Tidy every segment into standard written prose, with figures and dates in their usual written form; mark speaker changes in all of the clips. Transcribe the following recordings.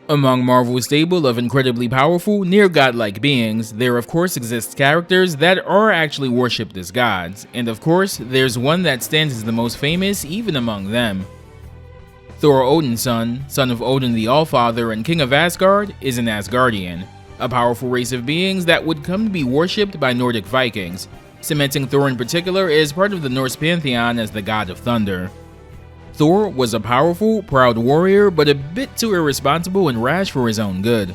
Speaker 1: Among Marvel's stable of incredibly powerful, near-godlike beings, there of course exists characters that are actually worshipped as gods, and of course, there's one that stands as the most famous even among them. Thor Odin's son of Odin the Allfather and King of Asgard, is an Asgardian, a powerful race of beings that would come to be worshipped by Nordic Vikings, cementing Thor in particular as part of the Norse pantheon as the god of thunder. Thor was a powerful, proud warrior, but a bit too irresponsible and rash for his own good.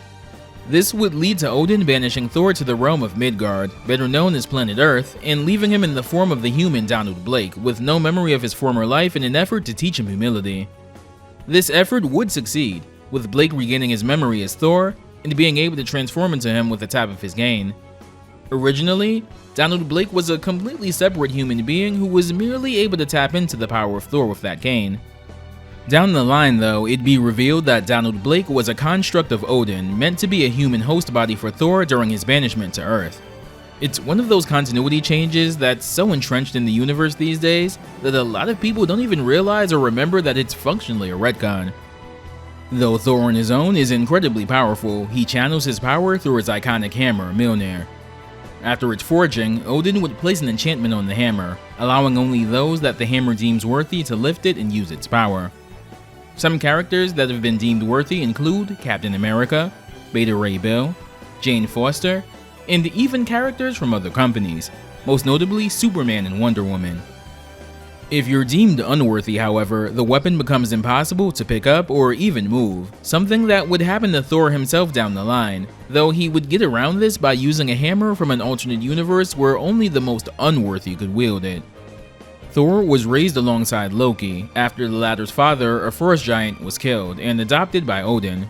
Speaker 1: This would lead to Odin banishing Thor to the realm of Midgard, better known as planet Earth, and leaving him in the form of the human Donald Blake, with no memory of his former life in an effort to teach him humility. This effort would succeed, with Blake regaining his memory as Thor, and being able to transform into him with a tap of his cane. Originally, Donald Blake was a completely separate human being who was merely able to tap into the power of Thor with that cane. Down the line though, it'd be revealed that Donald Blake was a construct of Odin, meant to be a human host body for Thor during his banishment to Earth. It's one of those continuity changes that's so entrenched in the universe these days that a lot of people don't even realize or remember that it's functionally a retcon. Though Thor on his own is incredibly powerful, he channels his power through his iconic hammer, Mjolnir. After its forging, Odin would place an enchantment on the hammer, allowing only those that the hammer deems worthy to lift it and use its power. Some characters that have been deemed worthy include Captain America, Beta Ray Bill, Jane Foster, and even characters from other companies, most notably Superman and Wonder Woman. If you're deemed unworthy, however, the weapon becomes impossible to pick up or even move, something that would happen to Thor himself down the line, though he would get around this by using a hammer from an alternate universe where only the most unworthy could wield it. Thor was raised alongside Loki after the latter's father, a forest giant, was killed and adopted by Odin.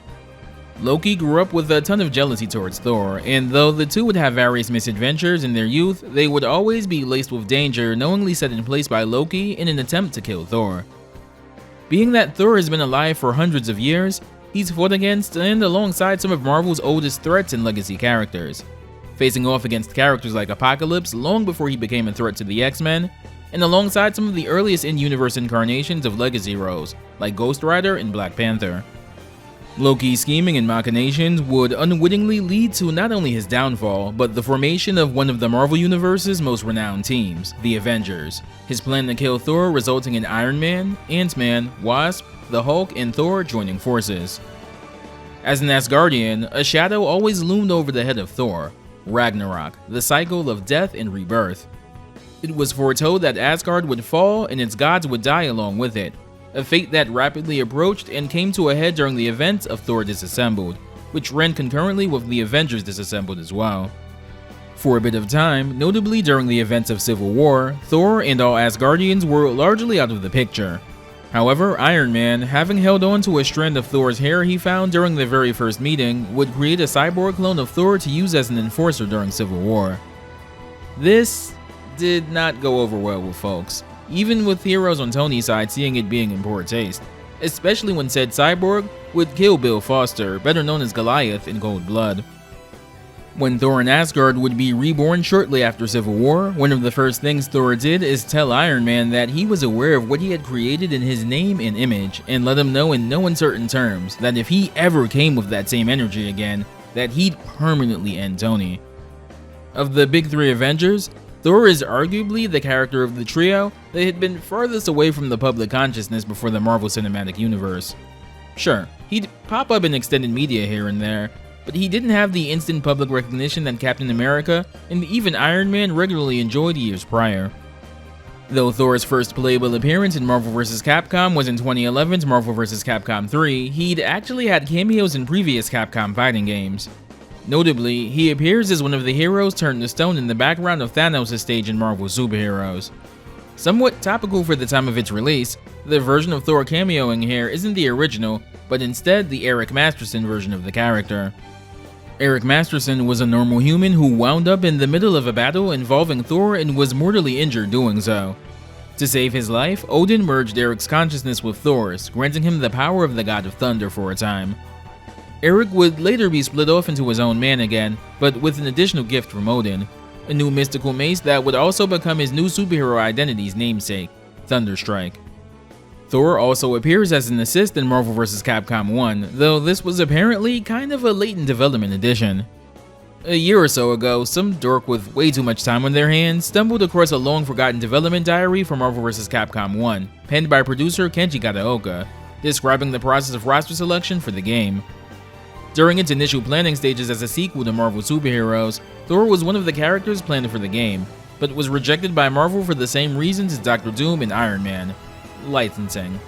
Speaker 1: Loki grew up with a ton of jealousy towards Thor, and though the two would have various misadventures in their youth, they would always be laced with danger knowingly set in place by Loki in an attempt to kill Thor. Being that Thor has been alive for hundreds of years, he's fought against and alongside some of Marvel's oldest threats and legacy characters, facing off against characters like Apocalypse long before he became a threat to the X-Men, and alongside some of the earliest in-universe incarnations of legacy heroes like Ghost Rider and Black Panther. Loki's scheming and machinations would unwittingly lead to not only his downfall, but the formation of one of the Marvel Universe's most renowned teams, the Avengers. His plan to kill Thor resulting in Iron Man, Ant-Man, Wasp, the Hulk, and Thor joining forces. As an Asgardian, a shadow always loomed over the head of Thor, Ragnarok, the cycle of death and rebirth. It was foretold that Asgard would fall and its gods would die along with it, a fate that rapidly approached and came to a head during the events of Thor Disassembled, which ran concurrently with the Avengers Disassembled as well. For a bit of time, notably during the events of Civil War, Thor and all Asgardians were largely out of the picture. However, Iron Man, having held on to a strand of Thor's hair he found during the very first meeting, would create a cyborg clone of Thor to use as an enforcer during Civil War. This did not go over well with folks, even with heroes on Tony's side seeing it being in poor taste, especially when said cyborg would kill Bill Foster, better known as Goliath, in Cold Blood. When Thor in Asgard would be reborn shortly after Civil War, one of the first things Thor did is tell Iron Man that he was aware of what he had created in his name and image, and let him know in no uncertain terms that if he ever came with that same energy again, that he'd permanently end Tony. Of the big three Avengers, Thor is arguably the character of the trio that had been farthest away from the public consciousness before the Marvel Cinematic Universe. Sure, he'd pop up in extended media here and there, but he didn't have the instant public recognition that Captain America and even Iron Man regularly enjoyed years prior. Though Thor's first playable appearance in Marvel vs. Capcom was in 2011's Marvel vs. Capcom 3, he'd actually had cameos in previous Capcom fighting games. Notably, he appears as one of the heroes turned to stone in the background of Thanos' stage in Marvel Superheroes. Somewhat topical for the time of its release, the version of Thor cameoing here isn't the original, but instead the Eric Masterson version of the character. Eric Masterson was a normal human who wound up in the middle of a battle involving Thor and was mortally injured doing so. To save his life, Odin merged Eric's consciousness with Thor's, granting him the power of the God of Thunder for a time. Eric would later be split off into his own man again, but with an additional gift from Odin, a new mystical mace that would also become his new superhero identity's namesake, Thunderstrike. Thor also appears as an assist in Marvel vs. Capcom 1, though this was apparently kind of a late in development addition. A year or so ago, some dork with way too much time on their hands stumbled across a long-forgotten development diary for Marvel vs. Capcom 1, penned by producer Kenji Kataoka, describing the process of roster selection for the game. During its initial planning stages as a sequel to Marvel Superheroes, Thor was one of the characters planned for the game, but was rejected by Marvel for the same reasons as Doctor Doom and Iron Man: licensing.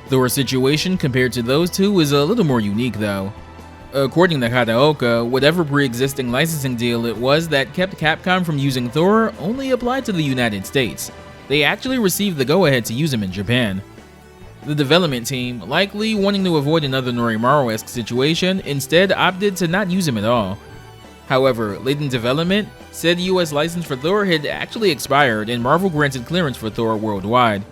Speaker 1: Thor's situation compared to those two is a little more unique though. According to Kataoka, whatever pre-existing licensing deal it was that kept Capcom from using Thor only applied to the United States. They actually received the go-ahead to use him in Japan. The development team, likely wanting to avoid another Norimaru-esque situation, instead opted to not use him at all. However, late in development, said US license for Thor had actually expired and Marvel granted clearance for Thor worldwide.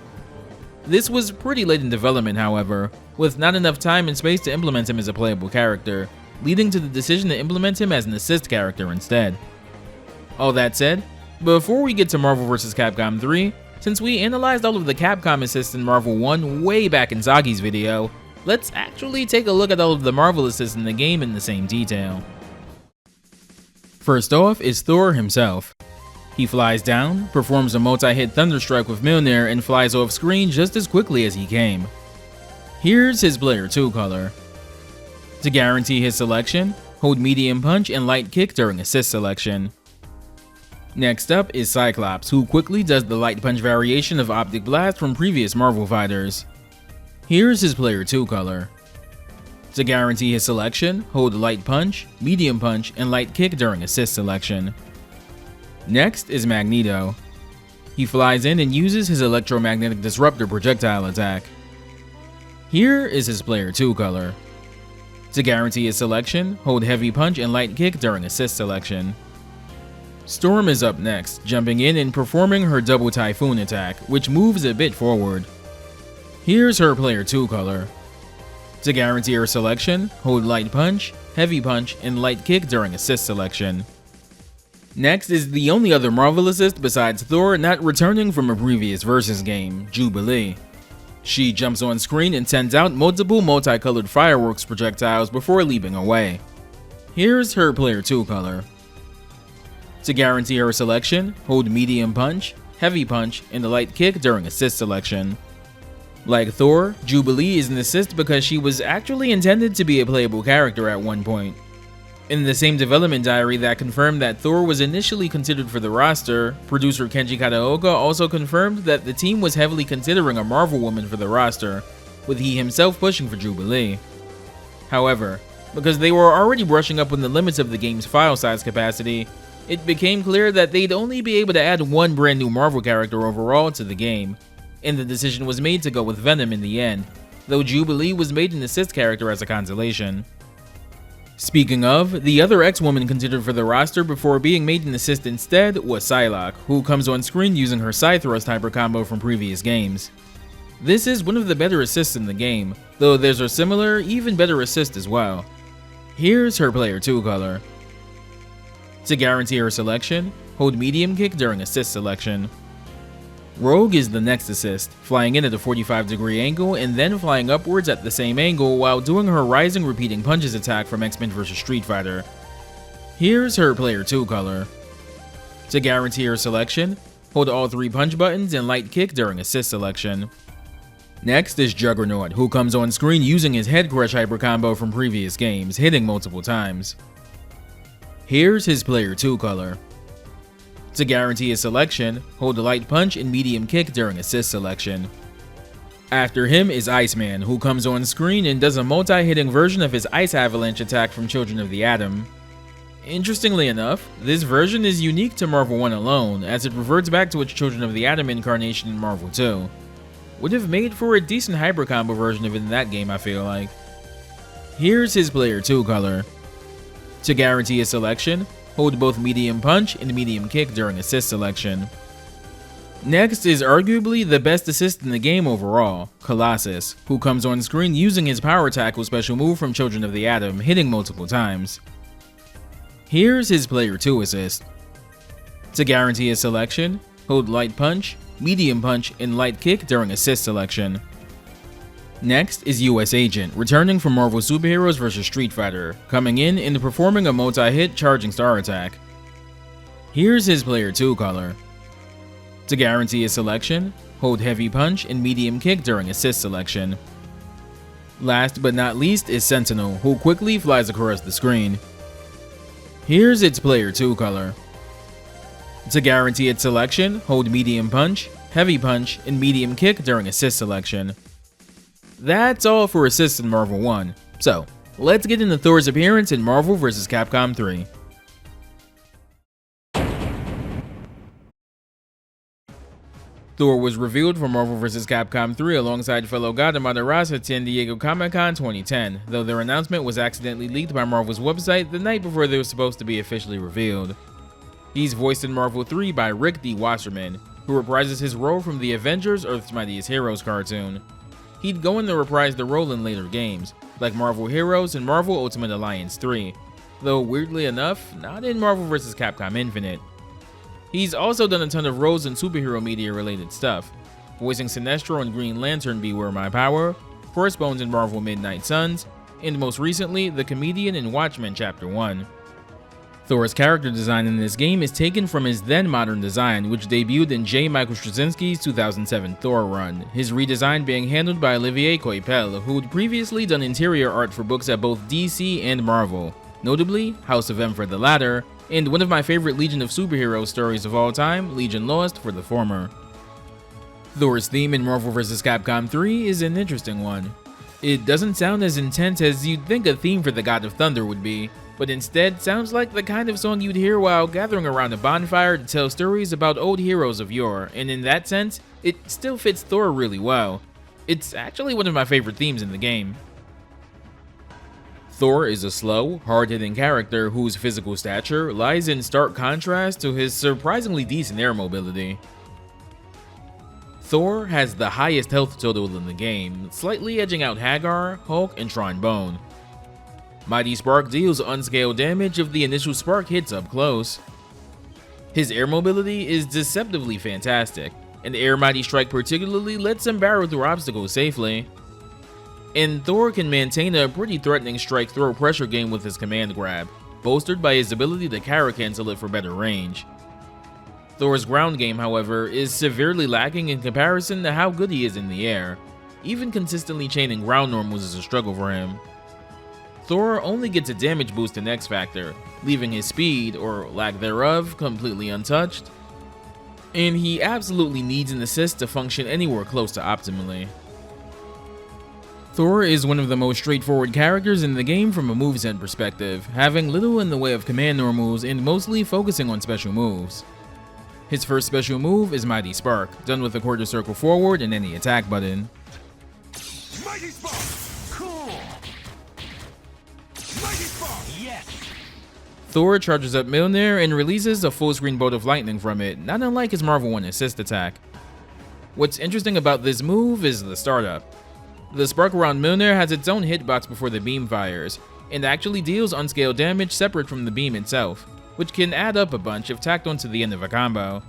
Speaker 1: This was pretty late in development, however, with not enough time and space to implement him as a playable character, leading to the decision to implement him as an assist character instead. All that said, before we get to Marvel vs. Capcom 3, since we analyzed all of the Capcom assists in Marvel 1 way back in Zagi's video, let's actually take a look at all of the Marvel assists in the game in the same detail. First off is Thor himself. He flies down, performs a multi-hit thunder strike with Mjolnir, and flies off screen just as quickly as he came. Here's his player 2 color. To guarantee his selection, hold medium punch and light kick during assist selection. Next up is Cyclops, who quickly does the light punch variation of Optic Blast from previous Marvel fighters. Here's his player 2 color. To guarantee his selection, hold light punch, medium punch, and light kick during assist selection. Next is Magneto. He flies in and uses his electromagnetic disruptor projectile attack. Here is his player 2 color. To guarantee his selection, hold heavy punch and light kick during assist selection. Storm is up next, jumping in and performing her double typhoon attack, which moves a bit forward. Here's her player 2 color. To guarantee her selection, hold light punch, heavy punch, and light kick during assist selection. Next is the only other Marvel assist besides Thor not returning from a previous Versus game, Jubilee. She jumps on screen and sends out multiple multicolored fireworks projectiles before leaping away. Here's her player 2 color. To guarantee her selection, hold medium punch, heavy punch, and a light kick during assist selection. Like Thor, Jubilee is an assist because she was actually intended to be a playable character at one point. In the same development diary that confirmed that Thor was initially considered for the roster, producer Kenji Kataoka also confirmed that the team was heavily considering a Marvel woman for the roster, with he himself pushing for Jubilee. However, because they were already brushing up on the limits of the game's file size capacity, it became clear that they'd only be able to add one brand new Marvel character overall to the game, and the decision was made to go with Venom in the end, though Jubilee was made an assist character as a consolation. Speaking of, the other X-Woman considered for the roster before being made an assist instead was Psylocke, who comes on screen using her side thrust hyper combo from previous games. This is one of the better assists in the game, though there's a similar, even better assist as well. Here's her player 2 color. To guarantee her selection, hold medium kick during assist selection. Rogue is the next assist, flying in at a 45-degree angle and then flying upwards at the same angle while doing her rising repeating punches attack from X-Men vs. Street Fighter. Here's her player 2 color. To guarantee her selection, hold all 3 punch buttons and light kick during assist selection. Next is Juggernaut, who comes on screen using his head crush hyper combo from previous games, hitting multiple times. Here's his player 2 color. To guarantee his selection, hold a light punch and medium kick during assist selection. After him is Iceman, who comes on screen and does a multi-hitting version of his Ice Avalanche attack from Children of the Atom. Interestingly enough, this version is unique to Marvel 1 alone, as it reverts back to its Children of the Atom incarnation in Marvel 2. Would have made for a decent hyper combo version of it in that game, I feel like. Here's his player 2 color. To guarantee his selection, hold both medium punch and medium kick during assist selection. Next is arguably the best assist in the game overall, Colossus, who comes on screen using his power tackle special move from Children of the Atom, hitting multiple times. Here's his player 2 assist. To guarantee his selection, hold light punch, medium punch, and light kick during assist selection. Next is US Agent, returning from Marvel Superheroes vs. Street Fighter, coming in and performing a multi-hit charging star attack. Here's his player 2 color. To guarantee his selection, hold heavy punch and medium kick during assist selection. Last but not least is Sentinel, who quickly flies across the screen. Here's its player 2 color. To guarantee its selection, hold medium punch, heavy punch, and medium kick during assist selection. That's all for assists in Marvel 1, so let's get into Thor's appearance in Marvel vs. Capcom 3. Thor was revealed for Marvel vs. Capcom 3 alongside fellow God Amada Ross at San Diego Comic-Con 2010, though their announcement was accidentally leaked by Marvel's website the night before they were supposed to be officially revealed. He's voiced in Marvel 3 by Rick D. Wasserman, who reprises his role from the Avengers Earth's Mightiest Heroes cartoon. He'd go on to reprise the role in later games, like Marvel Heroes and Marvel Ultimate Alliance 3, though weirdly enough, not in Marvel vs. Capcom Infinite. He's also done a ton of roles in superhero media related stuff, voicing Sinestro in Green Lantern Beware My Power, Crossbones in Marvel Midnight Suns, and most recently, the comedian in Watchmen Chapter 1. Thor's character design in this game is taken from his then modern design, which debuted in J. Michael Straczynski's 2007 Thor run, his redesign being handled by Olivier Coipel, who'd previously done interior art for books at both DC and Marvel, notably House of M for the latter, and one of my favorite Legion of Superheroes stories of all time, Legion Lost, for the former. Thor's theme in Marvel vs. Capcom 3 is an interesting one. It doesn't sound as intense as you'd think a theme for the God of Thunder would be, but instead sounds like the kind of song you'd hear while gathering around a bonfire to tell stories about old heroes of yore, and in that sense, it still fits Thor really well. It's actually one of my favorite themes in the game. Thor is a slow, hard-hitting character whose physical stature lies in stark contrast to his surprisingly decent air mobility. Thor has the highest health total in the game, slightly edging out Hagar, Hulk, and Trombone. Mighty Spark deals unscaled damage if the initial spark hits up close. His air mobility is deceptively fantastic, and Air Mighty Strike particularly lets him barrel through obstacles safely. And Thor can maintain a pretty threatening strike throw pressure game with his command grab, bolstered by his ability to carry cancel it for better range. Thor's ground game, however, is severely lacking in comparison to how good he is in the air. Even consistently chaining ground normals is a struggle for him. Thor only gets a damage boost in X Factor, leaving his speed, or lack thereof, completely untouched. And he absolutely needs an assist to function anywhere close to optimally. Thor is one of the most straightforward characters in the game from a moveset perspective, having little in the way of command normals and mostly focusing on special moves. His first special move is Mighty Spark, done with a quarter circle forward and any attack button.
Speaker 2: Mighty Spark! Cool! Mighty Spark! Yes!
Speaker 1: Thor charges up Mjolnir and releases a full screen bolt of lightning from it, not unlike his Marvel 1 assist attack. What's interesting about this move is the startup. The spark around Mjolnir has its own hitbox before the beam fires, and actually deals unscaled damage separate from the beam itself, which can add up a bunch if tacked onto the end of a combo.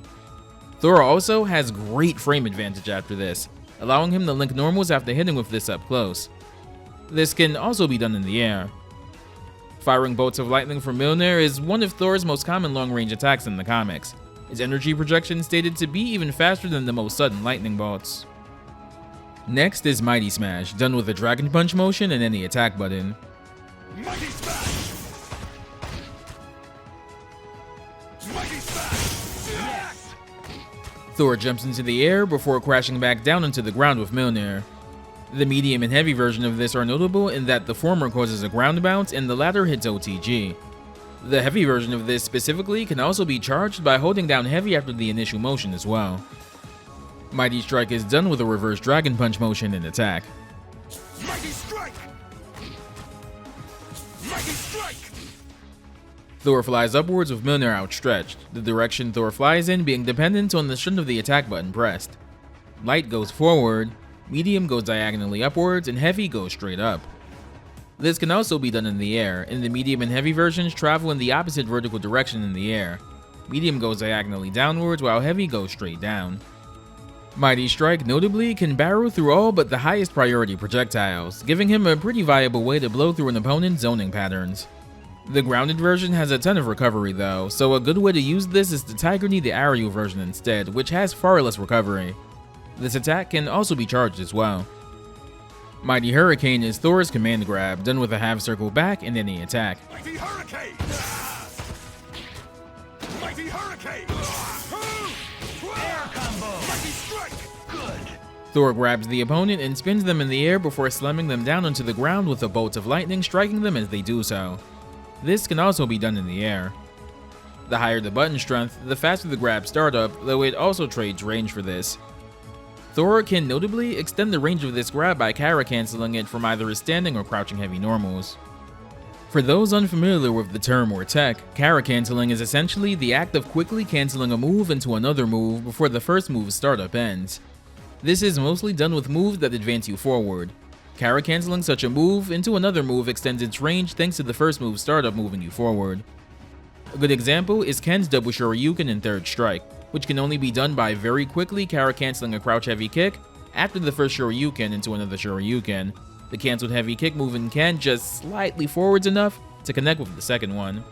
Speaker 1: Thor also has great frame advantage after this, allowing him to link normals after hitting with this up close. This can also be done in the air. Firing bolts of lightning from Mjolnir is one of Thor's most common long-range attacks in the comics, his energy projection stated to be even faster than the most sudden lightning bolts. Next is Mighty Smash, done with a Dragon Punch motion and any attack button.
Speaker 2: Mighty Smash! Mighty Smash! Yes!
Speaker 1: Thor jumps into the air before crashing back down into the ground with Mjolnir. The medium and heavy version of this are notable in that the former causes a ground bounce and the latter hits OTG. The heavy version of this specifically can also be charged by holding down heavy after the initial motion as well. Mighty Strike is done with a reverse Dragon Punch motion and attack.
Speaker 2: Mighty Strike! Mighty Strike!
Speaker 1: Thor flies upwards with Mjolnir outstretched, the direction Thor flies in being dependent on the string of the attack button pressed. Light goes forward, medium goes diagonally upwards, and heavy goes straight up. This can also be done in the air, and the medium and heavy versions travel in the opposite vertical direction in the air. Medium goes diagonally downwards while heavy goes straight down. Mighty Strike notably can barrel through all but the highest priority projectiles, giving him a pretty viable way to blow through an opponent's zoning patterns. The grounded version has a ton of recovery though, so a good way to use this is to Tiger Knee the aerial version instead, which has far less recovery. This attack can also be charged as well. Mighty Hurricane is Thor's command grab, done with a half circle back and any attack.
Speaker 2: Mighty Hurricane! Mighty Hurricane! Air combo! Mighty Strike! Good!
Speaker 1: Thor grabs the opponent and spins them in the air before slamming them down onto the ground with a bolt of lightning, striking them as they do so. This can also be done in the air. The higher the button strength, the faster the grab startup, though it also trades range for this. Thor can notably extend the range of this grab by Kara canceling it from either his standing or crouching heavy normals. For those unfamiliar with the term or tech, Kara canceling is essentially the act of quickly canceling a move into another move before the first move's startup ends. This is mostly done with moves that advance you forward. Kara canceling such a move into another move extends its range thanks to the first move's startup moving you forward. A good example is Ken's double Shoryuken in Third Strike, which can only be done by very quickly Kara canceling a crouch heavy kick after the first Shoryuken into another Shoryuken. The cancelled heavy kick move in Ken just slightly forwards enough to connect with the second one.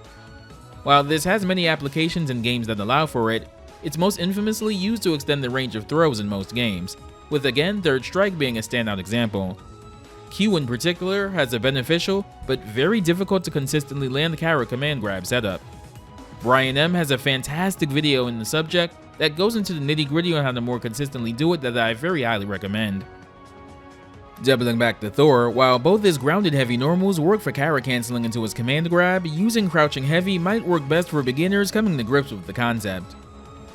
Speaker 1: While this has many applications in games that allow for it, it's most infamously used to extend the range of throws in most games, with again Third Strike being a standout example. Q in particular has a beneficial, but very difficult to consistently land Kara command grab setup. Brian M has a fantastic video in the subject that goes into the nitty gritty on how to more consistently do it that I very highly recommend. Doubling back to Thor, while both his grounded heavy normals work for Kara canceling into his command grab, using crouching heavy might work best for beginners coming to grips with the concept.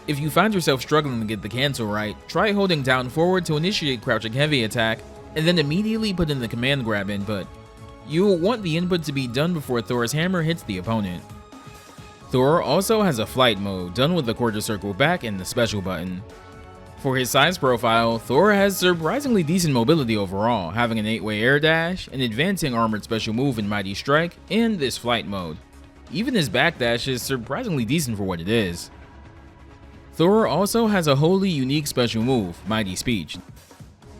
Speaker 1: If you find yourself struggling to get the cancel right, try holding down forward to initiate crouching heavy attack, and then immediately put in the command grab input. You will want the input to be done before Thor's hammer hits the opponent. Thor also has a flight mode, done with the quarter circle back and the special button. For his size profile, Thor has surprisingly decent mobility overall, having an 8-way air dash, an advancing armored special move in Mighty Strike, and this flight mode. Even his backdash is surprisingly decent for what it is. Thor also has a wholly unique special move, Mighty Speech.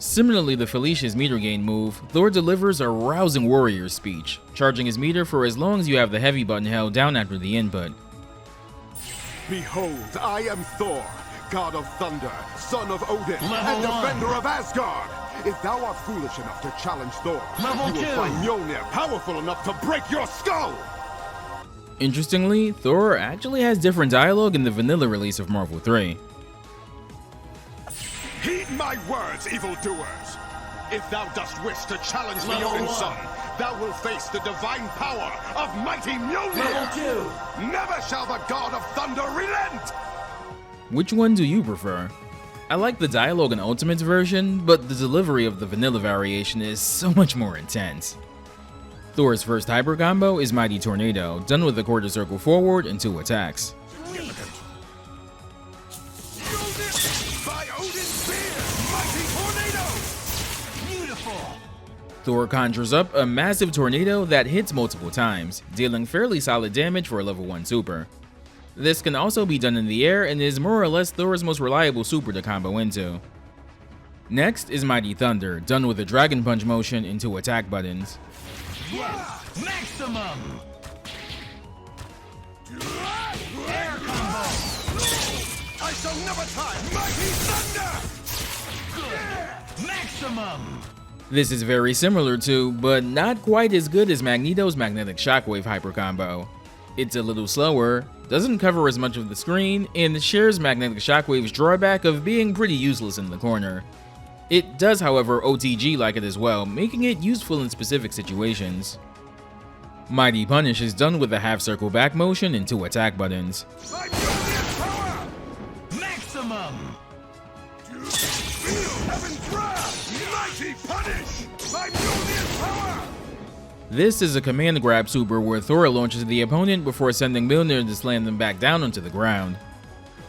Speaker 1: Similarly to Felicia's meter gain move, Thor delivers a rousing warrior speech, charging his meter for as long as you have the heavy button held down after the input.
Speaker 2: Behold, I am Thor, god of thunder, son of Odin, and defender of Asgard! If thou art foolish enough to challenge Thor, you will find Mjolnir powerful enough to break your skull!
Speaker 1: Interestingly, Thor actually has different dialogue in the vanilla release of Marvel 3.
Speaker 2: Heed my words, evildoers! If thou dost wish to challenge the Odin's son, thou wilt face the divine power of mighty Mjolnir! Level 2! Never shall the god of thunder relent!
Speaker 1: Which one do you prefer? I like the dialogue in Ultimate's version, but the delivery of the vanilla variation is so much more intense. Thor's first hyper combo is Mighty Tornado, done with a quarter circle forward and 2 attacks. Thor conjures up a massive tornado that hits multiple times, dealing fairly solid damage for a level 1 super. This can also be done in the air and is more or less Thor's most reliable super to combo into. Next is Mighty Thunder, done with a Dragon Punch motion and 2 attack buttons.
Speaker 3: Yes! Maximum! Air combo!
Speaker 2: I shall never tie mighty thunder!
Speaker 3: Good! Maximum!
Speaker 1: This is very similar to, but not quite as good as Magneto's Magnetic Shockwave hyper combo. It's a little slower, doesn't cover as much of the screen, and shares Magnetic Shockwave's drawback of being pretty useless in the corner. It does, however, OTG like it as well, making it useful in specific situations. Mighty Punish is done with a half circle back motion and 2 attack buttons.
Speaker 2: My Mjolnir power!
Speaker 3: Maximum!
Speaker 2: Feel heaven's wrath! Mighty punish! My Mjolnir power!
Speaker 1: This is a command grab super where Thor launches the opponent before sending Mjolnir to slam them back down onto the ground.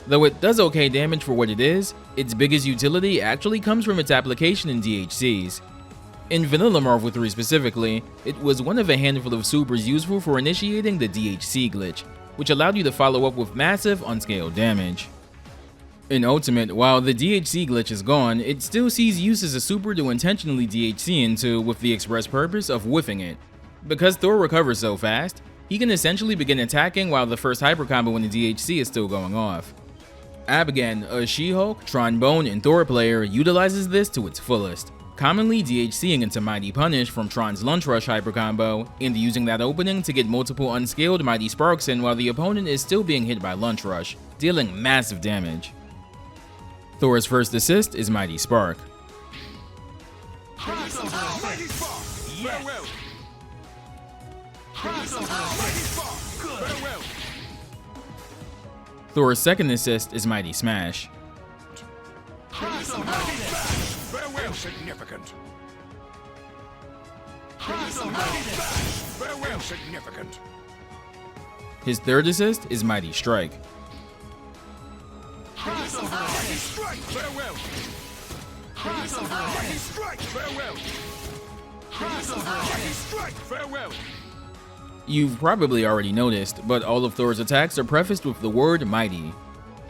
Speaker 1: Though it does okay damage for what it is, its biggest utility actually comes from its application in DHCs. In Vanilla Marvel 3 specifically, it was one of a handful of supers useful for initiating the DHC glitch, which allowed you to follow up with massive unscaled damage. In Ultimate, while the DHC glitch is gone, it still sees use as a super to intentionally DHC into with the express purpose of whiffing it. Because Thor recovers so fast, he can essentially begin attacking while the first hyper combo in the DHC is still going off. Abigail, a She-Hulk, Trombone, and Thor player, utilizes this to its fullest, commonly DHCing into Mighty Punish from Tron's Lunch Rush hyper combo, and using that opening to get multiple unscaled Mighty Sparks in while the opponent is still being hit by Lunch Rush, dealing massive damage. Thor's first assist is Mighty Spark.
Speaker 3: Crossover
Speaker 2: Mighty
Speaker 3: assist.
Speaker 2: Spark!
Speaker 3: Yes.
Speaker 2: Farewell!
Speaker 3: Crossover
Speaker 2: Mighty
Speaker 3: assist.
Speaker 2: Spark!
Speaker 3: Good.
Speaker 2: Farewell!
Speaker 1: Thor's second assist is Mighty Smash.
Speaker 3: Crossover assist.
Speaker 2: Farewell! Insignificant!
Speaker 3: Crossover assist.
Speaker 2: Farewell! Insignificant!
Speaker 1: His third assist is Mighty Strike.
Speaker 3: Crossover
Speaker 2: Mighty
Speaker 3: assist.
Speaker 2: Strike! Farewell!
Speaker 3: Crossover
Speaker 2: Mighty
Speaker 3: assist.
Speaker 2: Strike! Farewell!
Speaker 3: Crossover
Speaker 2: Mighty
Speaker 3: assist.
Speaker 2: Strike! Farewell!
Speaker 1: You've probably already noticed, but all of Thor's attacks are prefaced with the word Mighty.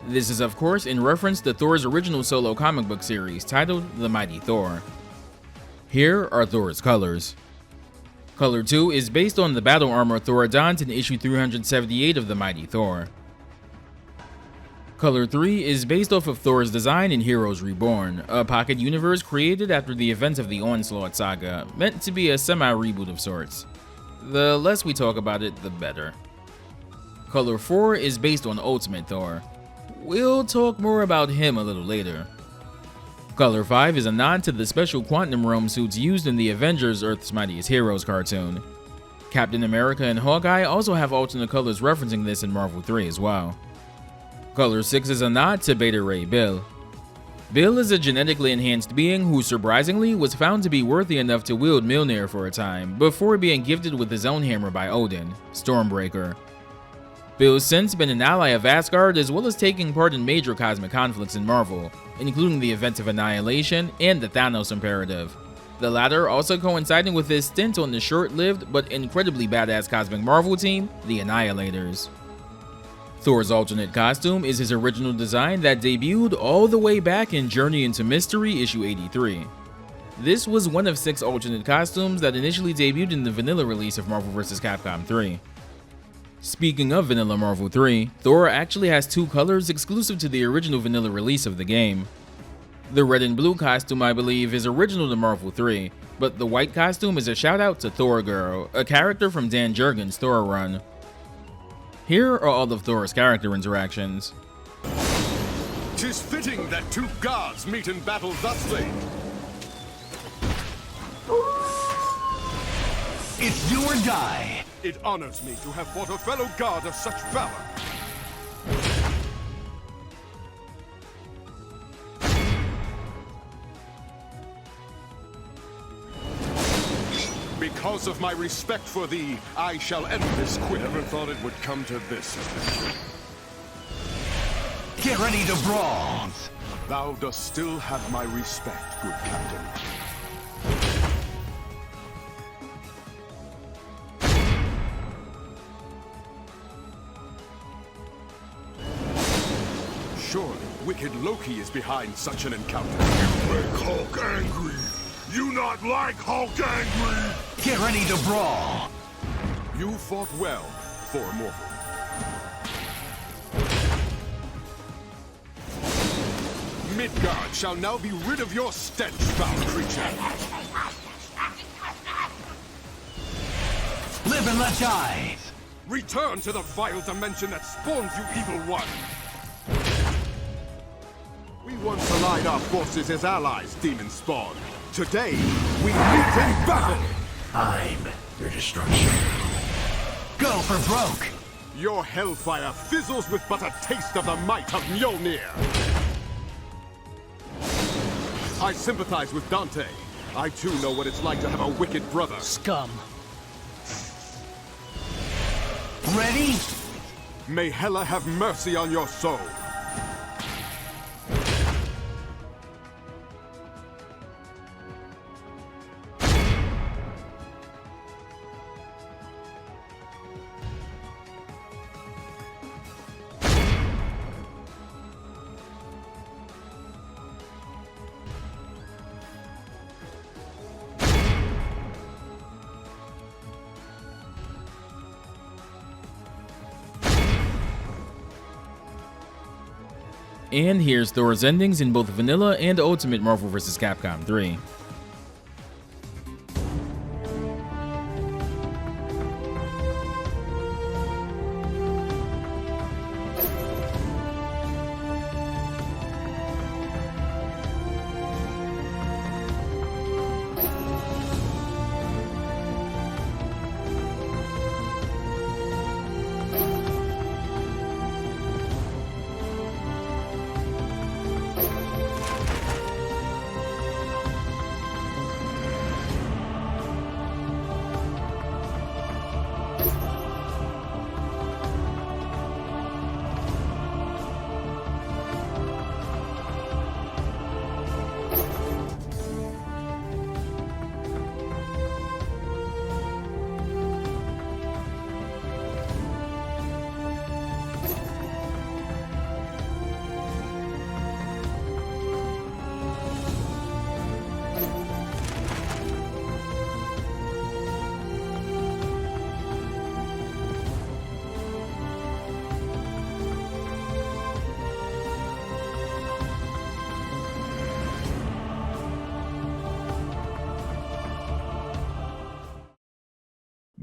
Speaker 1: This is of course in reference to Thor's original solo comic book series titled The Mighty Thor. Here are Thor's colors. Color 2 is based on the battle armor Thor dons in issue 378 of The Mighty Thor. Color 3 is based off of Thor's design in Heroes Reborn, a pocket universe created after the events of the Onslaught saga, meant to be a semi-reboot of sorts. The less we talk about it, the better. Color 4 is based on Ultimate Thor. We'll talk more about him a little later. Color 5 is a nod to the special quantum realm suits used in the Avengers Earth's Mightiest Heroes cartoon. Captain America and Hawkeye also have alternate colors referencing this in Marvel 3 as well. Color 6 is a nod to Beta Ray Bill. Bill is a genetically enhanced being who surprisingly was found to be worthy enough to wield Mjolnir for a time before being gifted with his own hammer by Odin, Stormbreaker. Bill's since been an ally of Asgard as well as taking part in major cosmic conflicts in Marvel, including the events of Annihilation and the Thanos Imperative, the latter also coinciding with his stint on the short-lived but incredibly badass cosmic Marvel team, the Annihilators. Thor's alternate costume is his original design that debuted all the way back in Journey into Mystery issue 83. This was one of 6 alternate costumes that initially debuted in the vanilla release of Marvel vs. Capcom 3. Speaking of vanilla Marvel 3, Thor actually has 2 colors exclusive to the original vanilla release of the game. The red and blue costume, I believe, is original to Marvel 3, but the white costume is a shout out to Thor Girl, a character from Dan Jurgens' Thor run. Here are all of Thor's character interactions.
Speaker 2: 'Tis fitting that 2 gods meet in battle thusly.
Speaker 3: It's do or die.
Speaker 2: It honors me to have fought a fellow god of such valor. Because of my respect for thee, I shall end this quick. Never thought it would come to this.
Speaker 3: Get ready to brawl.
Speaker 2: Thou dost still have my respect, good captain. Surely, wicked Loki is behind such an encounter. You make Hulk angry! You not like Hulk angry!
Speaker 3: Get ready to brawl.
Speaker 2: You fought well for a mortal. Midgard shall now be rid of your stench, foul creature!
Speaker 3: Live and let die.
Speaker 2: Return to the vile dimension that spawned you, evil one! We once allied our forces as allies, demon spawn. Today, we meet in battle!
Speaker 3: I'm your destruction. Go for broke.
Speaker 2: Your hellfire fizzles with but a taste of the might of Mjolnir! I sympathize with Dante. I too know what it's like to have a wicked brother.
Speaker 3: Scum. Ready?
Speaker 2: May Hela have mercy on your soul.
Speaker 1: And here's Thor's endings in both Vanilla and Ultimate Marvel vs. Capcom 3.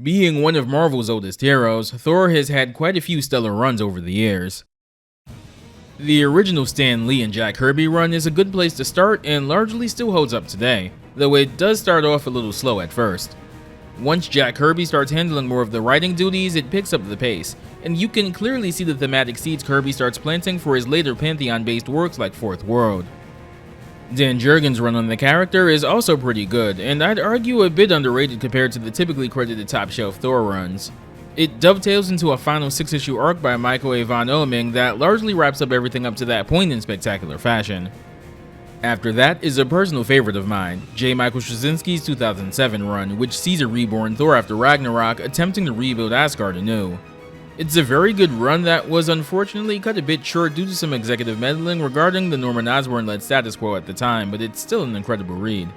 Speaker 1: Being one of Marvel's oldest heroes, Thor has had quite a few stellar runs over the years. The original Stan Lee and Jack Kirby run is a good place to start and largely still holds up today, though it does start off a little slow at first. Once Jack Kirby starts handling more of the writing duties, it picks up the pace, and you can clearly see the thematic seeds Kirby starts planting for his later Pantheon-based works like Fourth World. Dan Jurgens' run on the character is also pretty good, and I'd argue a bit underrated compared to the typically credited top-shelf Thor runs. It dovetails into a final 6-issue arc by Michael A. von Oeming that largely wraps up everything up to that point in spectacular fashion. After that is a personal favorite of mine, J. Michael Straczynski's 2007 run, which sees a reborn Thor after Ragnarok attempting to rebuild Asgard anew. It's a very good run that was unfortunately cut a bit short due to some executive meddling regarding the Norman Osborn-led status quo at the time, but it's still an incredible read.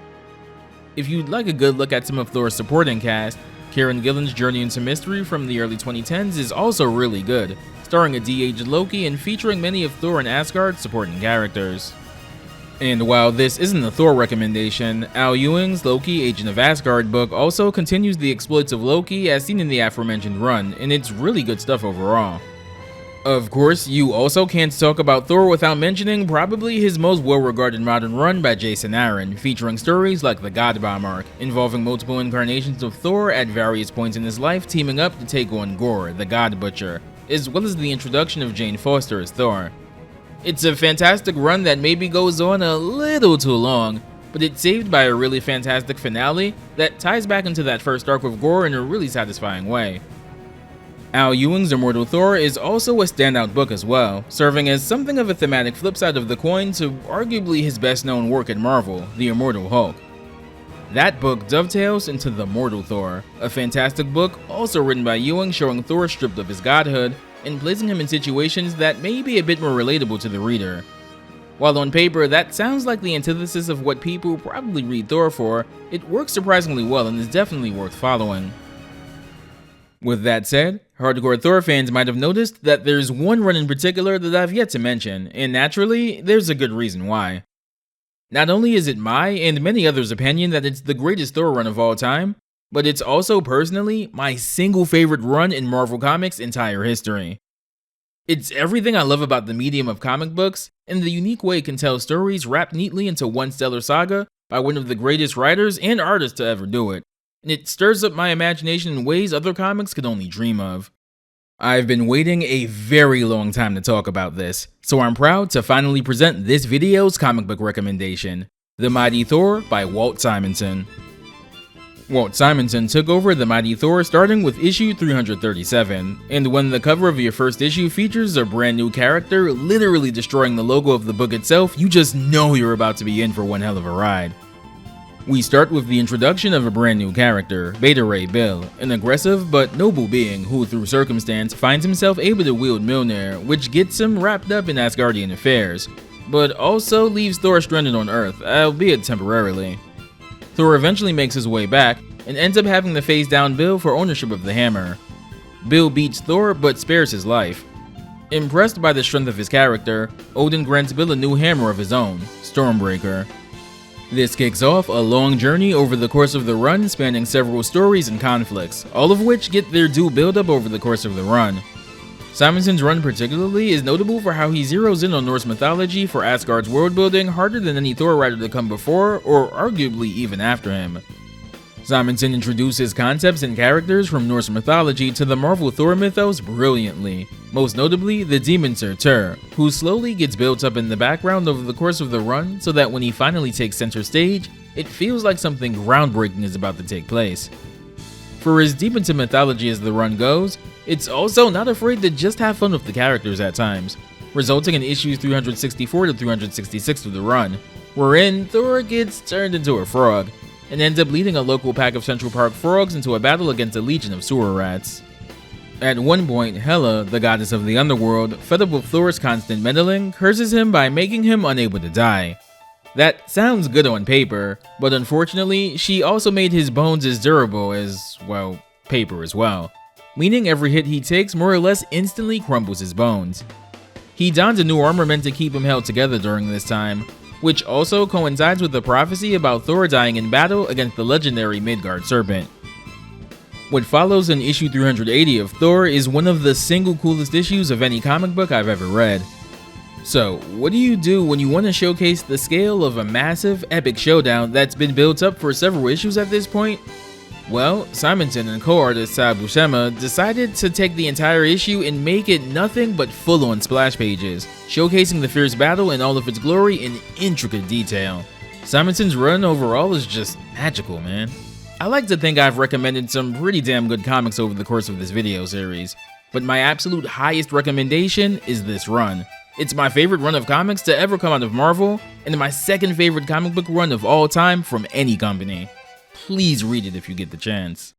Speaker 1: If you'd like a good look at some of Thor's supporting cast, Kieran Gillen's journey into mystery from the early 2010s is also really good, starring a de-aged Loki and featuring many of Thor and Asgard's supporting characters. And while this isn't a Thor recommendation, Al Ewing's Loki Agent of Asgard book also continues the exploits of Loki as seen in the aforementioned run, and it's really good stuff overall. Of course, you also can't talk about Thor without mentioning probably his most well-regarded modern run by Jason Aaron, featuring stories like the God Bomb arc, involving multiple incarnations of Thor at various points in his life teaming up to take on Gore, the God Butcher, as well as the introduction of Jane Foster as Thor. It's a fantastic run that maybe goes on a little too long, but it's saved by a really fantastic finale that ties back into that first arc with Gore in a really satisfying way. Al Ewing's Immortal Thor is also a standout book as well, serving as something of a thematic flip side of the coin to arguably his best known work at Marvel, The Immortal Hulk. That book dovetails into The Mortal Thor, a fantastic book also written by Ewing showing Thor stripped of his godhood and placing him in situations that may be a bit more relatable to the reader. While on paper that sounds like the antithesis of what people probably read Thor for, it works surprisingly well and is definitely worth following. With that said, hardcore Thor fans might have noticed that there's one run in particular that I've yet to mention, and naturally, there's a good reason why. Not only is it my and many others' opinion that it's the greatest Thor run of all time, but it's also personally my single favorite run in Marvel Comics' entire history. It's everything I love about the medium of comic books, and the unique way it can tell stories wrapped neatly into one stellar saga by one of the greatest writers and artists to ever do it, and it stirs up my imagination in ways other comics could only dream of. I've been waiting a very long time to talk about this, so I'm proud to finally present this video's comic book recommendation, The Mighty Thor by Walt Simonson. Walt Simonson took over The Mighty Thor starting with issue 337, and when the cover of your first issue features a brand new character literally destroying the logo of the book itself, you just know you're about to be in for one hell of a ride. We start with the introduction of a brand new character, Beta Ray Bill, an aggressive but noble being who through circumstance finds himself able to wield Mjolnir, which gets him wrapped up in Asgardian affairs, but also leaves Thor stranded on Earth, albeit temporarily. Thor eventually makes his way back, and ends up having to face down Bill for ownership of the hammer. Bill beats Thor, but spares his life. Impressed by the strength of his character, Odin grants Bill a new hammer of his own, Stormbreaker. This kicks off a long journey over the course of the run, spanning several stories and conflicts, all of which get their due build-up over the course of the run. Simonson's run particularly is notable for how he zeroes in on Norse mythology for Asgard's world building harder than any Thor writer to come before, or arguably even after him. Simonson introduces concepts and characters from Norse mythology to the Marvel Thor mythos brilliantly, most notably the demon Thor, who slowly gets built up in the background over the course of the run so that when he finally takes center stage, it feels like something groundbreaking is about to take place. For as deep into mythology as the run goes, it's also not afraid to just have fun with the characters at times, resulting in issues 364 to 366 of the run, wherein Thor gets turned into a frog, and ends up leading a local pack of Central Park frogs into a battle against a legion of sewer rats. At one point, Hela, the goddess of the underworld, fed up with Thor's constant meddling, curses him by making him unable to die. That sounds good on paper, but unfortunately, she also made his bones as durable as, well, paper as well, meaning every hit he takes more or less instantly crumbles his bones. He dons a new armor meant to keep him held together during this time, which also coincides with the prophecy about Thor dying in battle against the legendary Midgard serpent. What follows in issue 380 of Thor is one of the single coolest issues of any comic book I've ever read. So, what do you do when you want to showcase the scale of a massive, epic showdown that's been built up for several issues at this point? Well, Simonson and co-artist Sal Buscema decided to take the entire issue and make it nothing but full-on splash pages, showcasing the fierce battle in all of its glory in intricate detail. Simonson's run overall is just magical, man. I like to think I've recommended some pretty damn good comics over the course of this video series, but my absolute highest recommendation is this run. It's my favorite run of comics to ever come out of Marvel, and my second favorite comic book run of all time from any company. Please read it if you get the chance.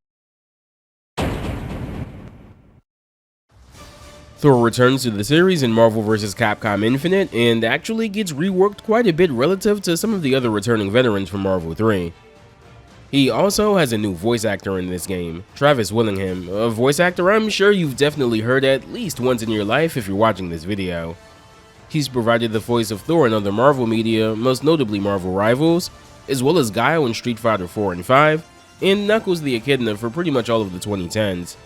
Speaker 4: Thor returns to the series in Marvel vs. Capcom Infinite and actually gets reworked quite a bit relative to some of the other returning veterans from Marvel 3. He also has a new voice actor in this game, Travis Willingham, a voice actor I'm sure you've definitely heard at least once in your life if you're watching this video. He's provided the voice of Thor in other Marvel media, most notably Marvel Rivals, as well as Guile in Street Fighter 4 and 5, and Knuckles the Echidna for pretty much all of the 2010s.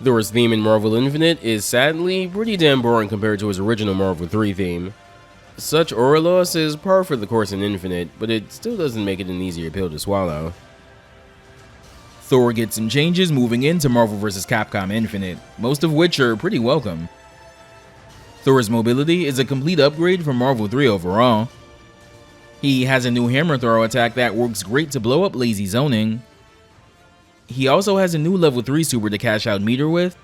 Speaker 4: Thor's theme in Marvel Infinite is sadly pretty damn boring compared to his original Marvel 3 theme. Such aura loss is par for the course in Infinite, but it still doesn't make it an easier pill to swallow.
Speaker 1: Thor gets some changes moving into Marvel vs. Capcom Infinite, most of which are pretty welcome. Thor's mobility is a complete upgrade from Marvel 3 overall. He has a new hammer throw attack that works great to blow up lazy zoning. He also has a new level 3 super to cash out meter with.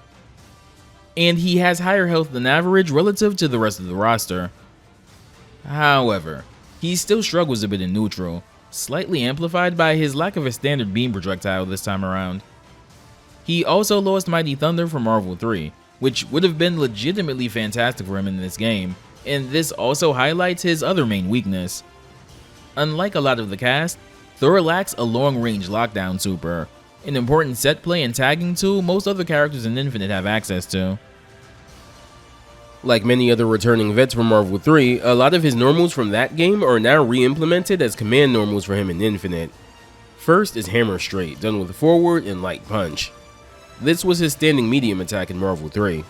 Speaker 1: And he has higher health than average relative to the rest of the roster. However, he still struggles a bit in neutral, slightly amplified by his lack of a standard beam projectile this time around. He also lost Mighty Thunder from Marvel 3, which would have been legitimately fantastic for him in this game, and this also highlights his other main weakness. Unlike a lot of the cast, Thor lacks a long-range lockdown super, an important set play and tagging tool most other characters in Infinite have access to.
Speaker 4: Like many other returning vets from Marvel 3, a lot of his normals from that game are now re-implemented as command normals for him in Infinite. First is Hammer Straight, done with forward and light punch. This was his standing medium attack in Marvel 3.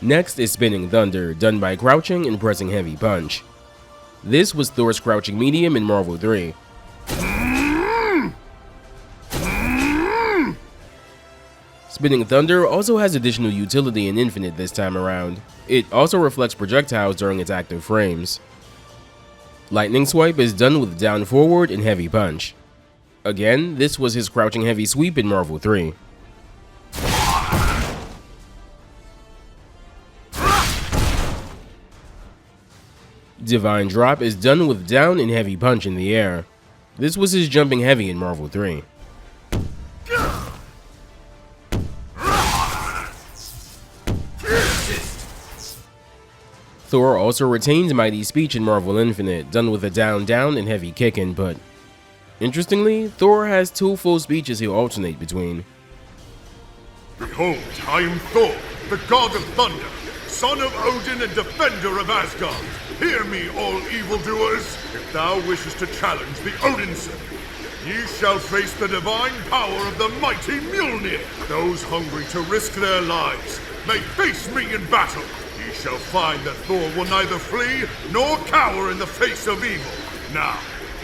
Speaker 4: Next is Spinning Thunder, done by crouching and pressing heavy punch. This was Thor's crouching medium in Marvel 3. Spinning Thunder also has additional utility in Infinite this time around. It also reflects projectiles during its active frames. Lightning Swipe is done with down forward and heavy punch. Again, this was his crouching heavy sweep in Marvel 3. Divine Drop is done with down and heavy punch in the air. This was his jumping heavy in Marvel 3. Thor also retains Mighty Speech in Marvel Infinite, done with a down-down and heavy kick input. Interestingly, Thor has two full speeches he'll alternate between.
Speaker 2: Behold, I am Thor, the god of thunder, son of Odin and defender of Asgard. Hear me, all evildoers. If thou wishest to challenge the Odinson, ye shall face the divine power of the mighty Mjolnir. Those hungry to risk their lives may face me in battle. Ye shall find that Thor will neither flee nor cower in the face of evil. Now,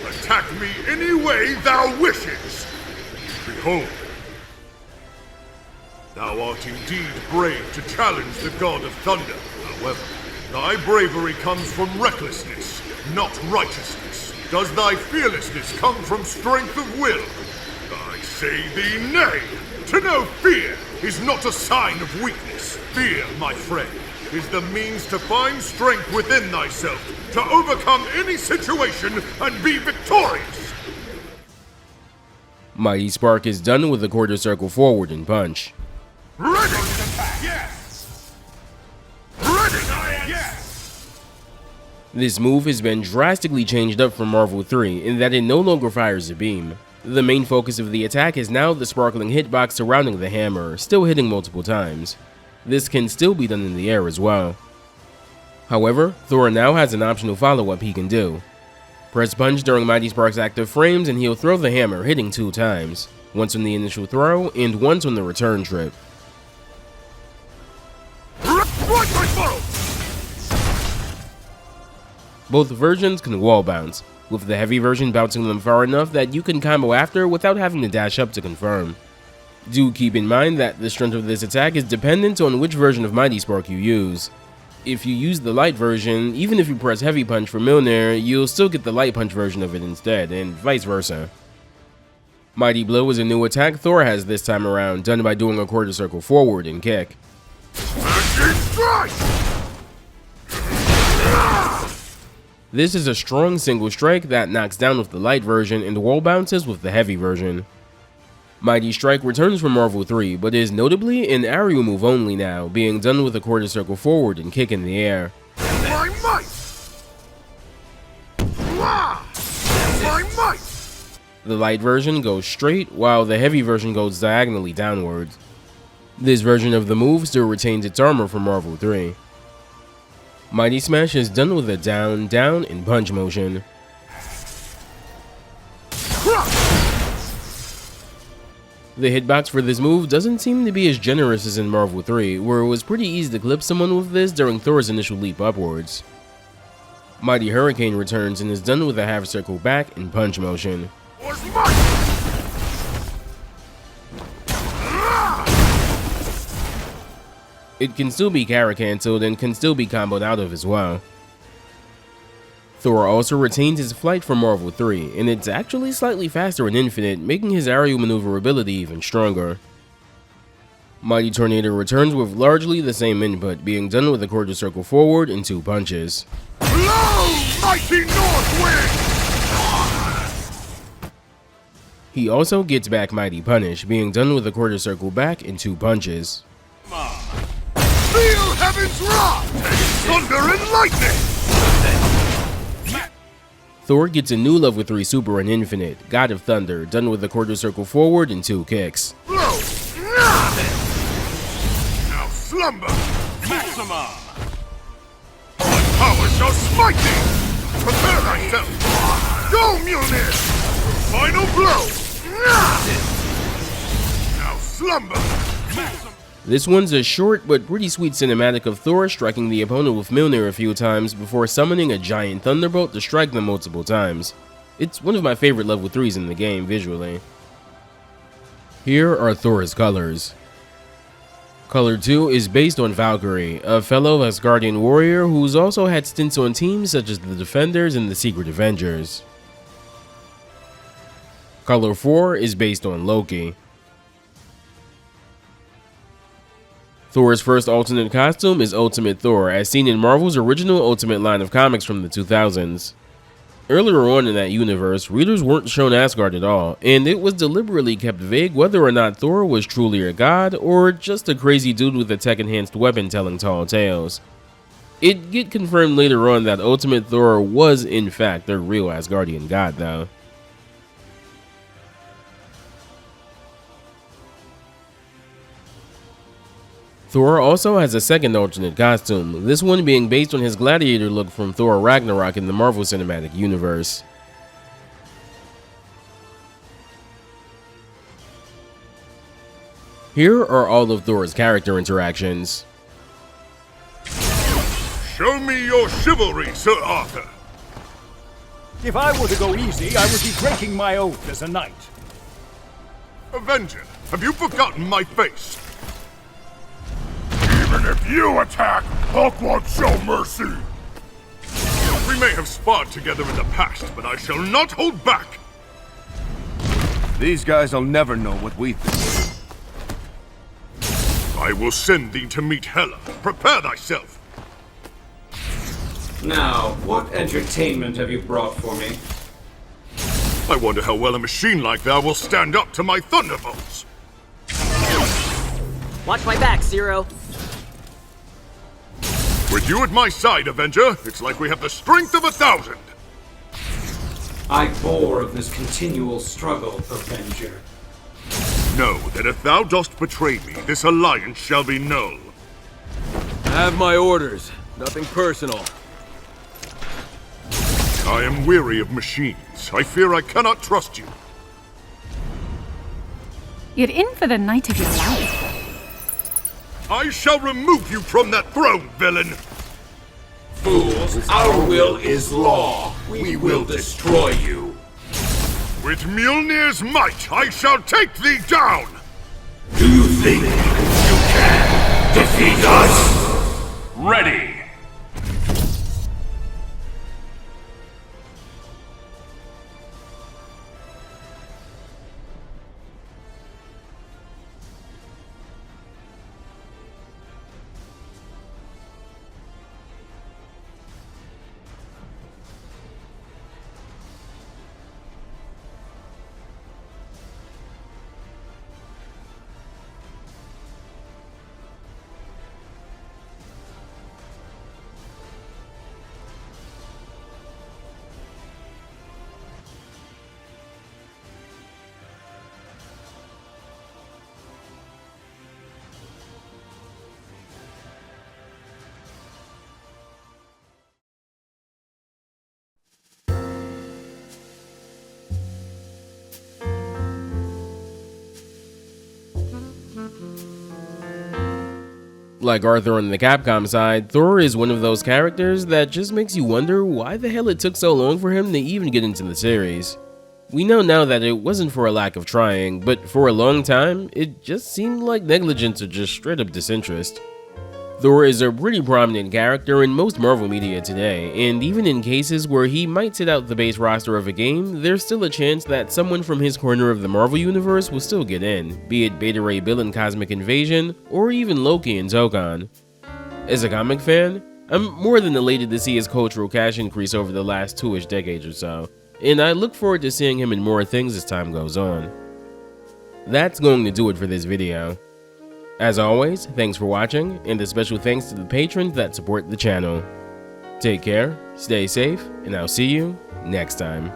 Speaker 2: attack me any way thou wishes. Behold, thou art indeed brave to challenge the god of thunder. However, thy bravery comes from recklessness, not righteousness. Does thy fearlessness come from strength of will? I say thee nay. To know fear is not a sign of weakness. Fear, my friend, is the means to find strength within thyself, to overcome any situation and be victorious.
Speaker 4: Mighty Spark is done with a quarter circle forward and punch.
Speaker 2: Ready! Yes! Ready! Yes!
Speaker 4: This move has been drastically changed up from Marvel 3 in that it no longer fires a beam. The main focus of the attack is now the sparkling hitbox surrounding the hammer, still hitting multiple times. This can still be done in the air as well. However, Thor now has an optional follow-up he can do. Press punch during Mighty Spark's active frames and he'll throw the hammer, hitting 2 times. Once on the initial throw, and once on the return trip. Both versions can wall bounce, with the heavy version bouncing them far enough that you can combo after without having to dash up to confirm. Do keep in mind that the strength of this attack is dependent on which version of Mighty Spark you use. If you use the light version, even if you press heavy punch for Mjolnir, you'll still get the light punch version of it instead, and vice versa. Mighty Blow is a new attack Thor has this time around, done by doing a quarter circle forward and kick. This is a strong single strike that knocks down with the light version and wall bounces with the heavy version. Mighty Strike returns from Marvel 3, but is notably an aerial move only now, being done with a quarter circle forward and kick in the air.
Speaker 2: My might! My might!
Speaker 4: The light version goes straight, while the heavy version goes diagonally downwards. This version of the move still retains its armor from Marvel 3. Mighty Smash is done with a down, down, and punch motion. The hitbox for this move doesn't seem to be as generous as in Marvel 3, where it was pretty easy to clip someone with this during Thor's initial leap upwards. Mighty Hurricane returns and is done with a half circle back and punch motion. It can still be carry cancelled and can still be comboed out of as well. Thor also retains his flight from Marvel 3, and it's actually slightly faster in Infinite, making his aerial maneuverability even stronger. Mighty Tornado returns with largely the same input, being done with a quarter circle forward and 2 punches.
Speaker 2: Blow, mighty North Wind!
Speaker 4: He also gets back Mighty Punish, being done with a quarter circle back and 2 punches.
Speaker 2: Feel heaven's wrath! Thunder and lightning!
Speaker 4: Thor gets a new level 3 super in Infinite, God of Thunder, done with a quarter circle forward and 2 kicks.
Speaker 2: Blow! Now slumber! Maximum! My power shall smite thee! Prepare thyself! Go, Mjolnir! Final blow! Now slumber!
Speaker 4: This one's a short but pretty sweet cinematic of Thor striking the opponent with Mjolnir a few times before summoning a giant thunderbolt to strike them multiple times. It's one of my favorite level 3s in the game visually. Here are Thor's colors. Color 2 is based on Valkyrie, a fellow Asgardian warrior who's also had stints on teams such as the Defenders and the Secret Avengers. Color 4 is based on Loki. Thor's first alternate costume is Ultimate Thor, as seen in Marvel's original Ultimate line of comics from the 2000s. Earlier on in that universe, readers weren't shown Asgard at all, and it was deliberately kept vague whether or not Thor was truly a god, or just a crazy dude with a tech-enhanced weapon telling tall tales. It'd get confirmed later on that Ultimate Thor was in fact the real Asgardian god though. Thor also has a second alternate costume, this one being based on his gladiator look from Thor Ragnarok in the Marvel Cinematic Universe. Here are all of Thor's character interactions.
Speaker 2: Show me your chivalry, Sir Arthur.
Speaker 5: If I were to go easy, I would be breaking my oath as a knight.
Speaker 2: Avenger, have you forgotten my face? Even if you attack, Hulk won't show mercy. We may have sparred together in the past, but I shall not hold back.
Speaker 6: These guys will never know what we think.
Speaker 2: I will send thee to meet Hela. Prepare thyself.
Speaker 7: Now, what entertainment have you brought for me?
Speaker 2: I wonder how well a machine like thou will stand up to my thunderbolts.
Speaker 8: Watch my back, Zero.
Speaker 2: With you at my side, Avenger, it's like we have the strength of 1,000.
Speaker 7: I bore of this continual struggle, Avenger.
Speaker 2: Know that if thou dost betray me, this alliance shall be null.
Speaker 6: I have my orders. Nothing personal.
Speaker 2: I am weary of machines. I fear I cannot trust you.
Speaker 9: You're in for the night of your life.
Speaker 2: I shall remove you from that throne, villain!
Speaker 7: Fools, our will is law. We will destroy you.
Speaker 2: With Mjolnir's might, I shall take thee down!
Speaker 7: Do you think you can defeat us?
Speaker 2: Ready!
Speaker 4: Like Arthur on the Capcom side, Thor is one of those characters that just makes you wonder why the hell it took so long for him to even get into the series. We know now that it wasn't for a lack of trying, but for a long time, it just seemed like negligence or just straight up disinterest. Thor is a pretty prominent character in most Marvel media today, and even in cases where he might sit out the base roster of a game, there's still a chance that someone from his corner of the Marvel universe will still get in, be it Beta Ray Bill in Cosmic Invasion, or even Loki in Tokon. As a comic fan, I'm more than elated to see his cultural cash increase over the last 2-ish decades or so, and I look forward to seeing him in more things as time goes on. That's going to do it for this video. As always, thanks for watching, and a special thanks to the patrons that support the channel. Take care, stay safe, and I'll see you next time.